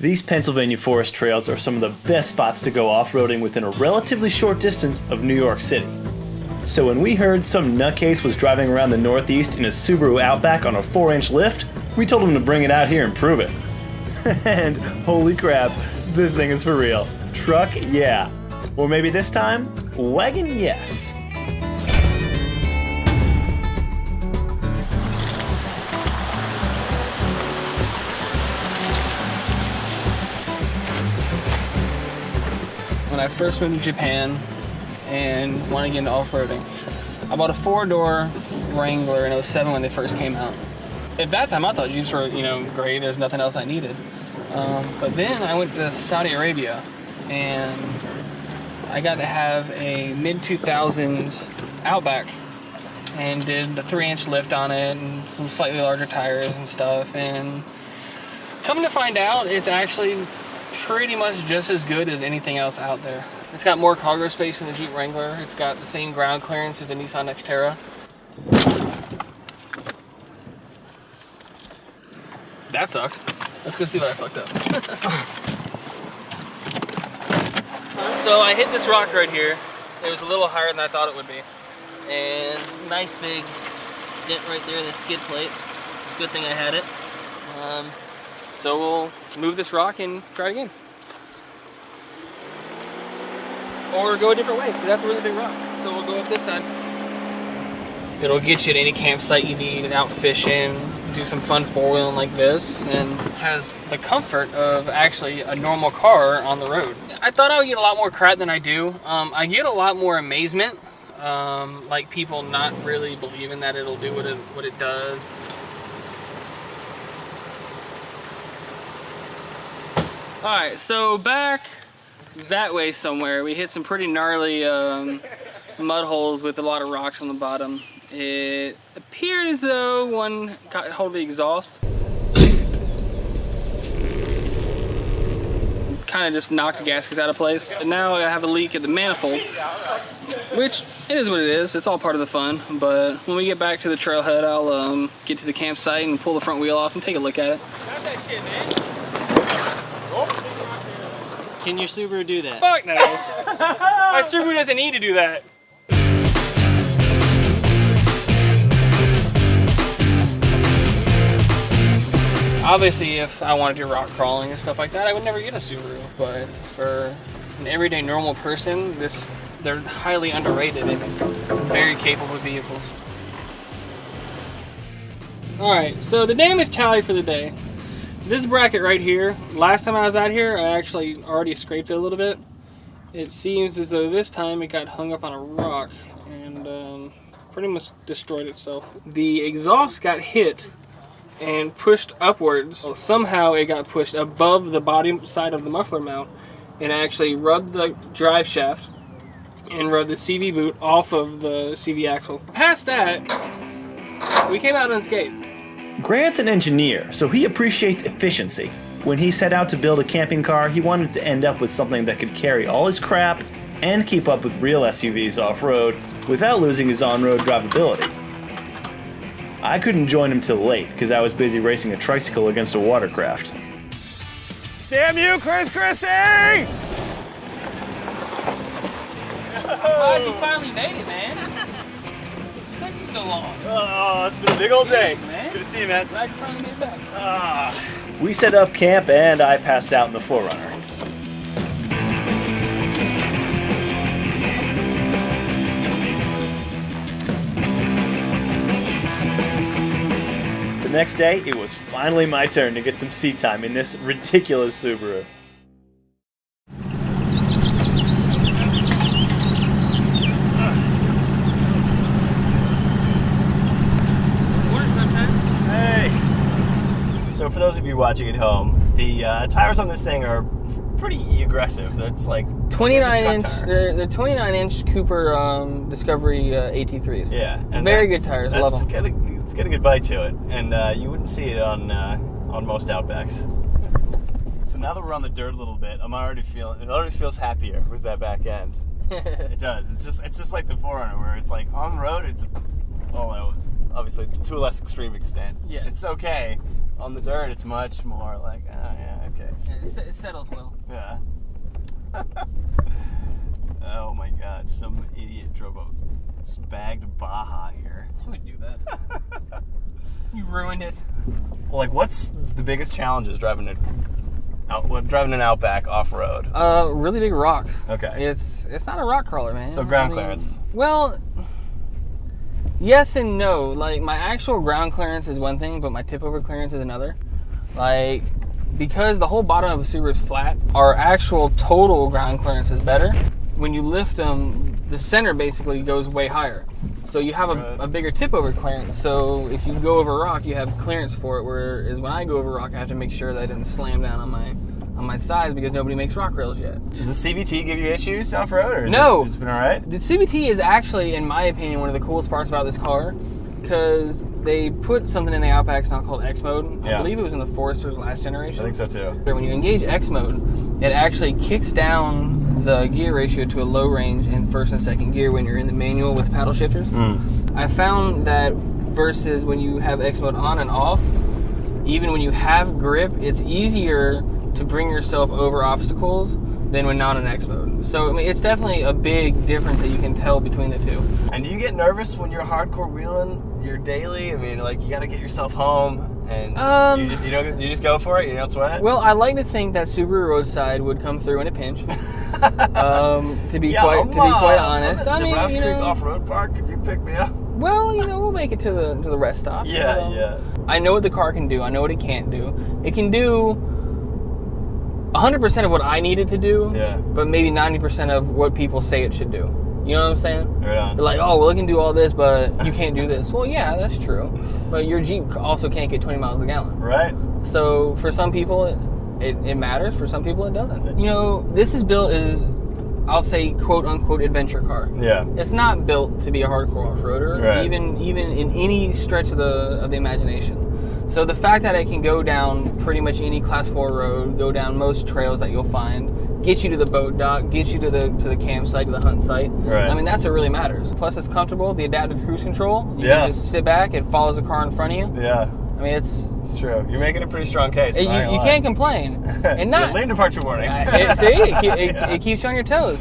These Pennsylvania forest trails are some of the best spots to go off-roading within a relatively short distance of New York City. So when we heard some nutcase was driving around the Northeast in a Subaru Outback on a 4-inch lift, we told him to bring it out here and prove it. And holy crap, this thing is for real. Truck, yeah. Or maybe this time, wagon, yes. When I first moved to Japan and wanted to get into off-roading, I bought a 4-door Wrangler in 07 when they first came out. At that time, I thought Jeeps were, great. There's nothing else I needed. But then I went to Saudi Arabia, and I got to have a mid-2000s Outback, and did the 3-inch lift on it, and some slightly larger tires and stuff. And coming to find out, it's actually pretty much just as good as anything else out there. It's got more cargo space than the Jeep Wrangler. It's got the same ground clearance as the Nissan Xterra. That sucked. Let's go see what I fucked up. So I hit this rock right here. It was a little higher than I thought it would be. And nice big dent right there in the skid plate. Good thing I had it. So we'll move this rock and try it again. Or go a different way, because that's a really big rock. So we'll go up this side. It'll get you to any campsite you need, out fishing, do some fun four-wheeling like this, and has the comfort of actually a normal car on the road. I thought I would get a lot more crap than I do. I get a lot more amazement, like people not really believing that it'll do what it does. Alright, so back that way somewhere, we hit some pretty gnarly mud holes with a lot of rocks on the bottom. It appeared as though one got hold of the exhaust. Kind of just knocked the gaskets out of place. And now I have a leak at the manifold, which it is what it is. It's all part of the fun. But when we get back to the trailhead, I'll get to the campsite and pull the front wheel off and take a look at it. Stop that shit, man. Can your Subaru do that? Fuck no. My Subaru doesn't need to do that. Obviously, if I wanted to do rock crawling and stuff like that, I would never get a Subaru. But for an everyday normal person, they're highly underrated and very capable vehicles. Alright, so the damage tally for the day. This bracket right here, last time I was out here, I actually already scraped it a little bit. It seems as though this time it got hung up on a rock and pretty much destroyed itself. The exhaust got hit and pushed upwards. Well, somehow it got pushed above the body side of the muffler mount and actually rubbed the drive shaft and rubbed the CV boot off of the CV axle. Past that, we came out unscathed. Grant's an engineer, so he appreciates efficiency. When he set out to build a camping car, he wanted to end up with something that could carry all his crap and keep up with real SUVs off-road without losing his on-road drivability. I couldn't join him till late because I was busy racing a tricycle against a watercraft. Damn you, Chrissy! Glad you finally made it, man. It took you so long. Oh, it's been a big old day. Man. Good to see you, man. Glad you finally made it back. We set up camp and I passed out in the 4Runner. The next day, it was finally my turn to get some seat time in this ridiculous Subaru. So for those of you watching at home, the tires on this thing are pretty aggressive. That's like 29-inch, the 29-inch Cooper Discovery AT3s. Yeah, and very good tires. Love them. It's got a good bite to it, and you wouldn't see it on most Outbacks. So now that we're on the dirt a little bit, it already feels happier with that back end. It does. It's just like the 4Runner, where it's like on the road, although obviously to a less extreme extent. Yeah. It's okay. On the dirt, it's much more like, oh yeah, okay. It settles well. Yeah. Oh my God! Some idiot drove a bagged Baja here. You would do that. You ruined it. Well, like, what's the biggest challenges driving an Outback off road? Really big rocks. Okay. It's not a rock crawler, man. So ground clearance. Well, yes and no. Like, my actual ground clearance is one thing, but my tip over clearance is another. Like, because the whole bottom of a Subaru is flat, our actual total ground clearance is better. When you lift them, the center basically goes way higher. So you have a bigger tip over clearance. So if you go over a rock, you have clearance for it. Whereas when I go over a rock, I have to make sure that I didn't slam down on my sides because nobody makes rock rails yet. Does the CVT give you issues off road, or No. it's been all right? The CVT is actually, in my opinion, one of the coolest parts about this car because they put something in the Outback now called X mode. I believe it was in the Forester's last generation. I think so too. When you engage X mode, it actually kicks down the gear ratio to a low range in first and second gear when you're in the manual with paddle shifters. I found that versus when you have X mode on and off, even when you have grip, it's easier to bring yourself over obstacles than when not in X mode. So I mean, it's definitely a big difference that you can tell between the two. And do you get nervous when you're hardcore wheeling your daily? I mean, like, you got to get yourself home, and you just go for it. You don't sweat it. Well, I like to think that Subaru Roadside would come through in a pinch. To be quite honest, I mean, you know, off-road park. Could you pick me up? Well, you know, we'll make it to the rest stop. Yeah. I know what the car can do. I know what it can't do. It can do 100% of what I need it to do, but maybe 90% of what people say it should do. You know what I'm saying? Right on. They're like, oh, well, it can do all this, but you can't do this. Well, yeah, that's true. But your Jeep also can't get 20 miles a gallon. Right. So for some people, it matters. For some people, it doesn't. You know, this is built as, I'll say, quote unquote, adventure car. Yeah. It's not built to be a hardcore off-roader, right. even in any stretch of the imagination. So the fact that it can go down pretty much any class 4 road, go down most trails that you'll find, get you to the boat dock, get you to the campsite, to the hunt site. Right. I mean, that's what really matters. Plus, it's comfortable. The adaptive cruise control. You can just sit back. It follows the car in front of you. Yeah. I mean, it's true. You're making a pretty strong case. You can't complain. And not lane departure warning. See, it keeps you on your toes.